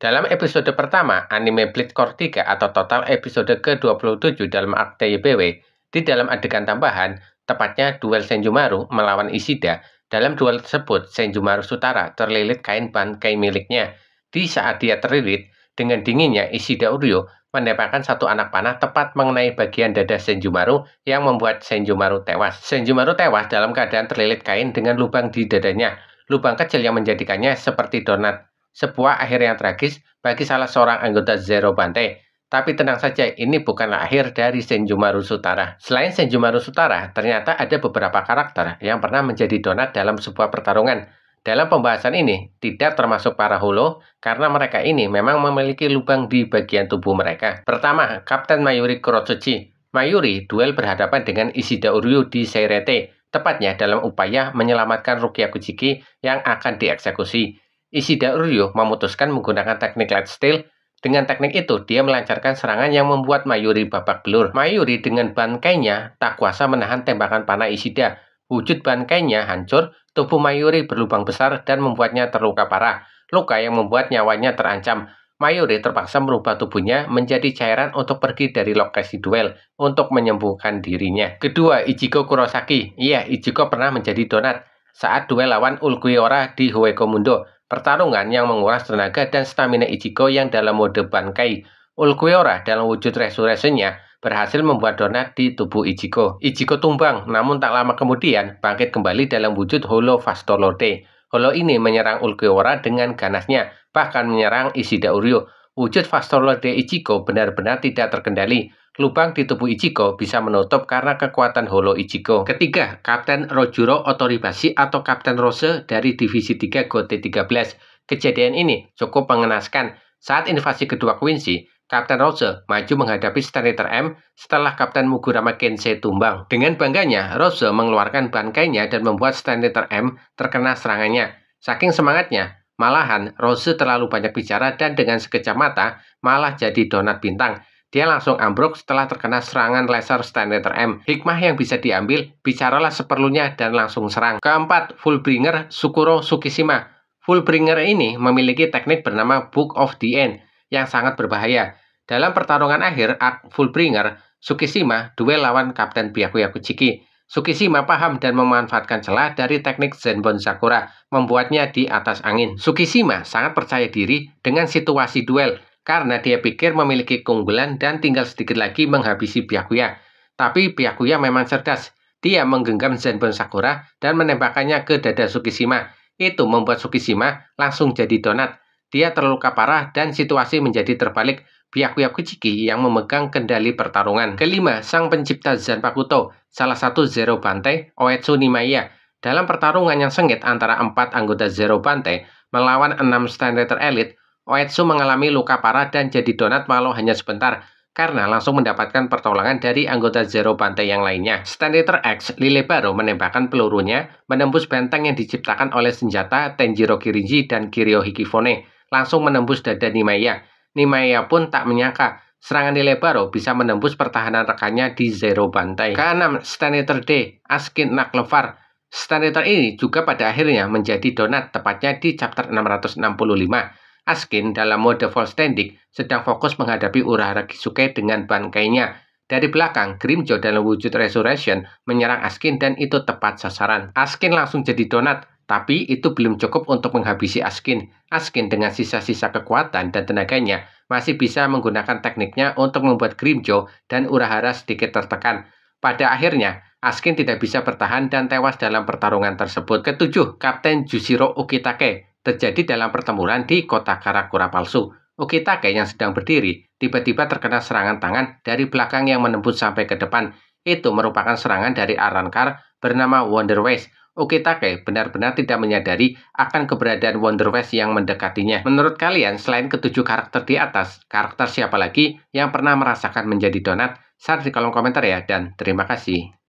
Dalam episode pertama, anime Bleach Core 3 atau total episode ke-27 dalam arc YBW, di dalam adegan tambahan, tepatnya duel Senjumaru melawan Ishida. Dalam duel tersebut, Senjumaru Sutara terlilit kain bangkai miliknya. Di saat dia terlilit, dengan dinginnya Ishida Uryu menembakkan satu anak panah tepat mengenai bagian dada Senjumaru yang membuat Senjumaru tewas. Senjumaru tewas dalam keadaan terlilit kain dengan lubang di dadanya. Lubang kecil yang menjadikannya seperti donat. Sebuah akhir yang tragis bagi salah seorang anggota Zero Bante. Tapi tenang saja, ini bukanlah akhir dari Senjumaru Sutara. Selain Senjumaru Sutara, ternyata ada beberapa karakter yang pernah menjadi donat dalam sebuah pertarungan. Dalam pembahasan ini, tidak termasuk para holo, karena mereka ini memang memiliki lubang di bagian tubuh mereka. Pertama, Kapten Mayuri Kurotsuchi. Mayuri duel berhadapan dengan Ishida Uryu di Seirete, tepatnya dalam upaya menyelamatkan Rukia Kuchiki yang akan dieksekusi. Ishida Uryu memutuskan menggunakan teknik Light Steel. Dengan teknik itu, dia melancarkan serangan yang membuat Mayuri babak belur. Mayuri dengan bangkainya tak kuasa menahan tembakan panah Ishida. Wujud bangkainya hancur, tubuh Mayuri berlubang besar dan membuatnya terluka parah. Luka yang membuat nyawanya terancam. Mayuri terpaksa merubah tubuhnya menjadi cairan untuk pergi dari lokasi duel untuk menyembuhkan dirinya. Kedua, Ichigo Kurosaki. Iya, Ichigo pernah menjadi donat saat duel lawan Ulquiorra di Hueco Mundo. Pertarungan yang menguras tenaga dan stamina Ichigo yang dalam mode Bankai. Ulquiorra dalam wujud resurrection-nya berhasil membuat donat di tubuh Ichigo. Ichigo tumbang, namun tak lama kemudian bangkit kembali dalam wujud Holo Fastolorde. Holo ini menyerang Ulquiorra dengan ganasnya, bahkan menyerang Ishida Uryu. Wujud Fastolorde Ichigo benar-benar tidak terkendali. Lubang di tubuh Ichigo bisa menutup karena kekuatan Holo Ichigo. Ketiga, Kapten Rojuro Otoribashi atau Kapten Rose dari Divisi 3 GOT 13. Kejadian ini cukup mengenaskan. Saat invasi kedua Quincy, Kapten Rose maju menghadapi Senator M setelah Kapten Mugurama Kensei tumbang. Dengan bangganya, Rose mengeluarkan bangkainya dan membuat Senator M terkena serangannya. Saking semangatnya, malahan Rose terlalu banyak bicara dan dengan sekejap mata malah jadi donat bintang. Dia langsung ambruk setelah terkena serangan laser Senator M. Hikmah yang bisa diambil, bicaralah seperlunya dan langsung serang. Keempat, Fullbringer Tsukuro Tsukishima. Fullbringer ini memiliki teknik bernama Book of the End yang sangat berbahaya. Dalam pertarungan akhir Fullbringer, Tsukishima duel lawan Kapten Byakuya Kuchiki. Tsukishima paham dan memanfaatkan celah dari teknik Zenbon Sakura, membuatnya di atas angin. Tsukishima sangat percaya diri dengan situasi duel, karena dia pikir memiliki keunggulan dan tinggal sedikit lagi menghabisi Byakuya. Tapi Byakuya memang cerdas. Dia menggenggam Zenbon Sakura dan menembakkannya ke dada Tsukishima. Itu membuat Tsukishima langsung jadi donat. Dia terluka parah dan situasi menjadi terbalik. Byakuya Kuchiki yang memegang kendali pertarungan. Kelima, sang pencipta Zanpakuto, salah satu Zero Bante, Oetsu Nimaiya. Dalam pertarungan yang sengit antara 4 anggota Zero Bante melawan 6 Senator Elite, Oetsu mengalami luka parah dan jadi donat walau hanya sebentar, karena langsung mendapatkan pertolongan dari anggota Zero Bante yang lainnya. Senator X, Lilebaro menembakkan pelurunya menembus benteng yang diciptakan oleh senjata Tenjiro Kirinji dan Kiryu Hikifune, langsung menembus dada Nimaiya. Nimaiya pun tak menyangka serangan Lilebaro bisa menembus pertahanan rekannya di Zero Bante. Keenam, Senator D, Askin Naklevar. Senator ini juga pada akhirnya menjadi donat, tepatnya di chapter 665. Askin dalam mode full standing sedang fokus menghadapi Urahara Kisuke dengan bangkainya. Dari belakang, Grimmjow dalam wujud Resurrection menyerang Askin dan itu tepat sasaran. Askin langsung jadi donat, tapi itu belum cukup untuk menghabisi Askin. Askin dengan sisa-sisa kekuatan dan tenaganya masih bisa menggunakan tekniknya untuk membuat Grimmjow dan Urahara sedikit tertekan. Pada akhirnya, Askin tidak bisa bertahan dan tewas dalam pertarungan tersebut. Ketujuh, Kapten Jushiro Ukitake. Terjadi dalam pertempuran di kota Karakura palsu. Ukitake yang sedang berdiri tiba-tiba terkena serangan tangan dari belakang yang menembus sampai ke depan. Itu merupakan serangan dari Arrancar bernama Wonder West. Ukitake benar-benar tidak menyadari akan keberadaan Wonder West yang mendekatinya. Menurut kalian, selain ketujuh karakter di atas, karakter siapa lagi yang pernah merasakan menjadi donat? Share di kolom komentar ya, dan terima kasih.